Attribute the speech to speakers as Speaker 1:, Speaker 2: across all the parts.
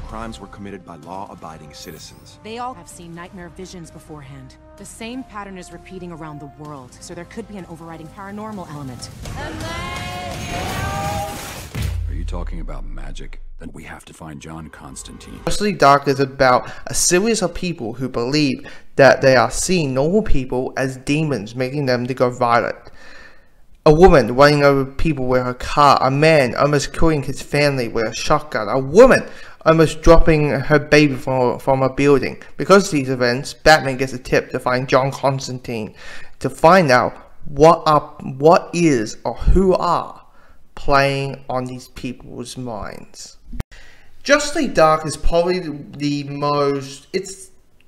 Speaker 1: crimes were committed by law-abiding citizens.
Speaker 2: They all have seen nightmare visions beforehand. The same pattern is repeating around the world, so there could be an overriding paranormal element.
Speaker 3: Are you talking about magic? Then we have to find John Constantine.
Speaker 4: Justly Dark is about a series of people who believe that they are seeing normal people as demons, making them to go violent. A woman running over people with her car, a man almost killing his family with a shotgun, a woman almost dropping her baby from a building. Because of these events, Batman gets a tip to find John Constantine to find out what is or who are playing on these people's minds. Justly Dark is probably probably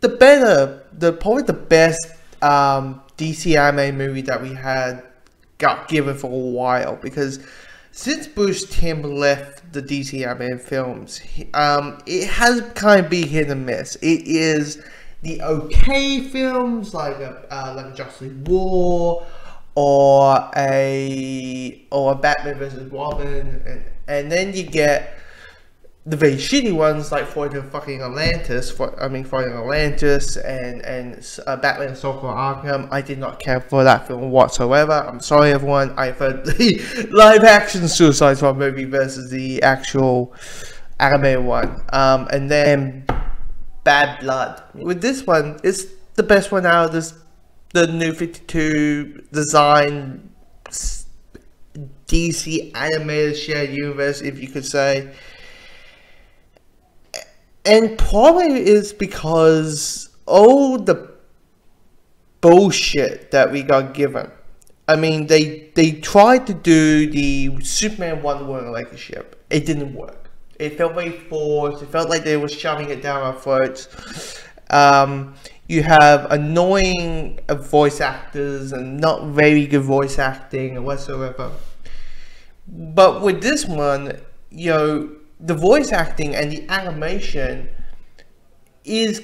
Speaker 4: the best DC anime movie that we got given for a while, because since Bruce Timm left the DC anime films, it has kind of been hit and miss. It is the okay films like a Justice League War or a Batman vs. Robin, and then you get the very shitty ones like Fighting Atlantis, and Batman Assault on Arkham. I did not care for that film whatsoever. I'm sorry everyone, I heard the live action Suicide Squad movie versus the actual anime one. And then Bad Blood. With this one, it's the best one out of the New 52 design DC animated shared universe, if you could say. And probably is because all the bullshit that we got given. I mean, they tried to do the Superman Wonder Woman relationship. It didn't work. It felt very forced. It felt like they were shoving it down our throats. You have annoying voice actors and not very good voice acting and whatsoever. But with this one, you know, the voice acting and the animation is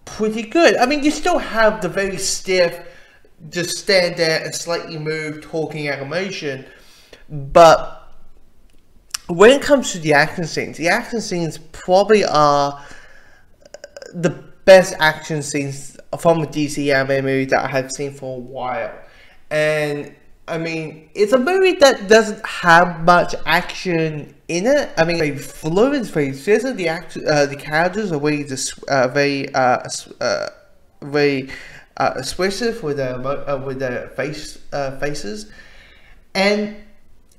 Speaker 4: pretty good. I mean, you still have the very stiff, just stand there and slightly move talking animation, but when it comes to the action scenes probably are the best action scenes from a DC anime movie that I have seen for a while. And I mean, it's a movie that doesn't have much action in it. I mean, very fluid, very physical. The characters are very expressive with their faces, and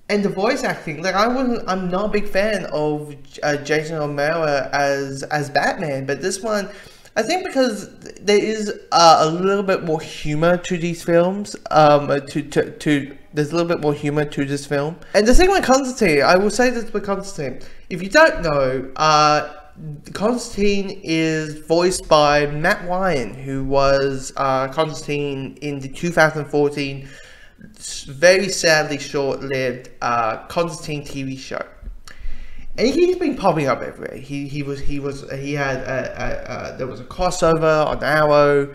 Speaker 4: the voice acting. Like I'm not a big fan of Jason O'Mara as Batman, but this one, I think because there is a little bit more humor to these films, there's a little bit more humor to this film. And the thing with Constantine, I will say this with Constantine, if you don't know, Constantine is voiced by Matt Ryan, who was Constantine in the 2014, very sadly short-lived Constantine TV show. And he's been popping up everywhere. There was a crossover on Arrow.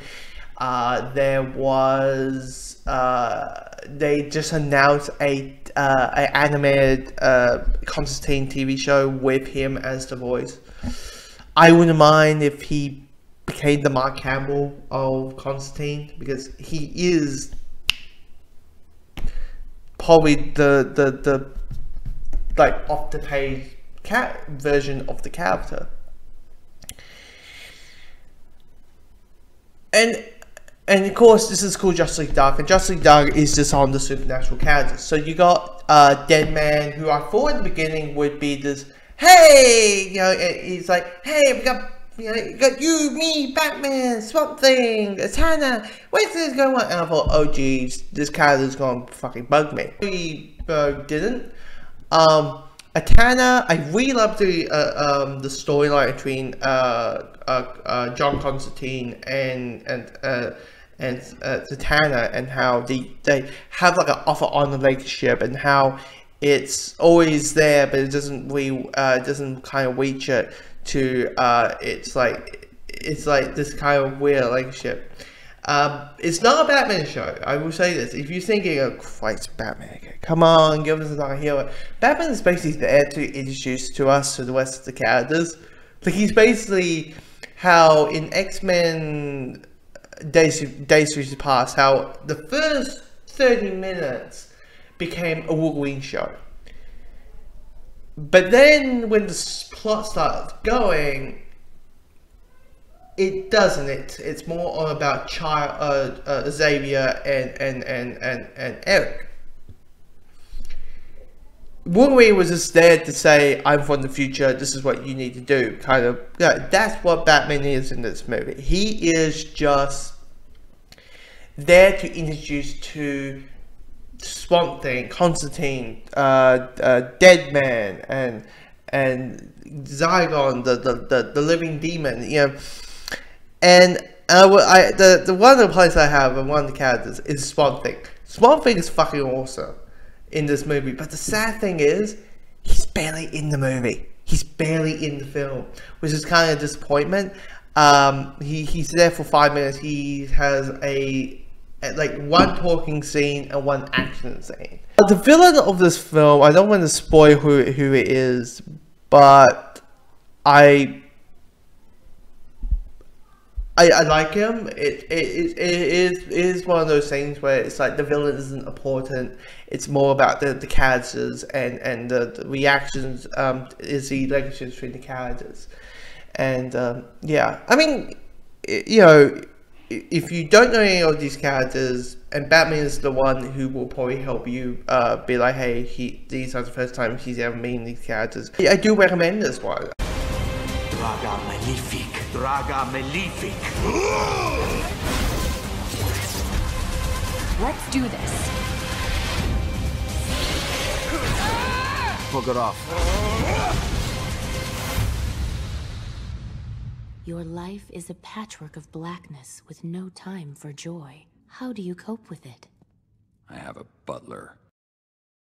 Speaker 4: They just announced an animated Constantine TV show with him as the voice. I wouldn't mind if he became the Mark Hamill of Constantine, because he is probably the like off the page version of the character. And of course, this is called Justly Dark, and Justly Dark is just on the supernatural characters. So you got Dead Man, who I thought in the beginning would be this, hey, you know, he's like, hey, we got, you know, you got you, me, Batman, Swamp Thing, Atana, what's this going on? And I thought, oh geez, this character's gonna fucking bug me. He didn't. Atana, I really loved the storyline between John Constantine and Zatanna, and how they have like an off-on relationship, and how it's always there, but it doesn't really doesn't kind of reach it to it's like this kind of weird relationship. It's not a Batman show, I will say this. If you're thinking, oh Christ, Batman, come on, give us another hero. Batman is basically there to introduce to us to the rest of the characters. Like, he's basically how in X-Men Days of Future Past, how the first 30 minutes became a Wolverine show. But then when the plot starts going, it doesn't. It's more on about Xavier and Eric. Wolverine was just there to say, I'm from the future, this is what you need to do, kind of. Yeah, that's what Batman is in this movie. He is just there to introduce to Swamp Thing, Constantine, Deadman, and Zygon, the living demon, you know. And the one of the places I have, and one of the characters, is Swamp Thing. Swamp Thing is fucking awesome in this movie, but the sad thing is, he's barely in the movie. He's barely in the film, which is kind of a disappointment. He's there for 5 minutes. He has like one talking scene and one action scene. The villain of this film, I don't want to spoil who it is, but I like him. It is one of those things where it's like the villain isn't important. It's more about the characters and the reactions. Is the relationships between the characters, and yeah. I mean, you know, if you don't know any of these characters, and Batman is the one who will probably help you be like, hey, these are the first time he's ever meeting these characters. I do recommend this one.
Speaker 5: Draga Malefic. Draga Malefic.
Speaker 6: Let's do this.
Speaker 5: Bugger off.
Speaker 6: Your life is a patchwork of blackness with no time for joy. How do you cope with it?
Speaker 3: I have a butler.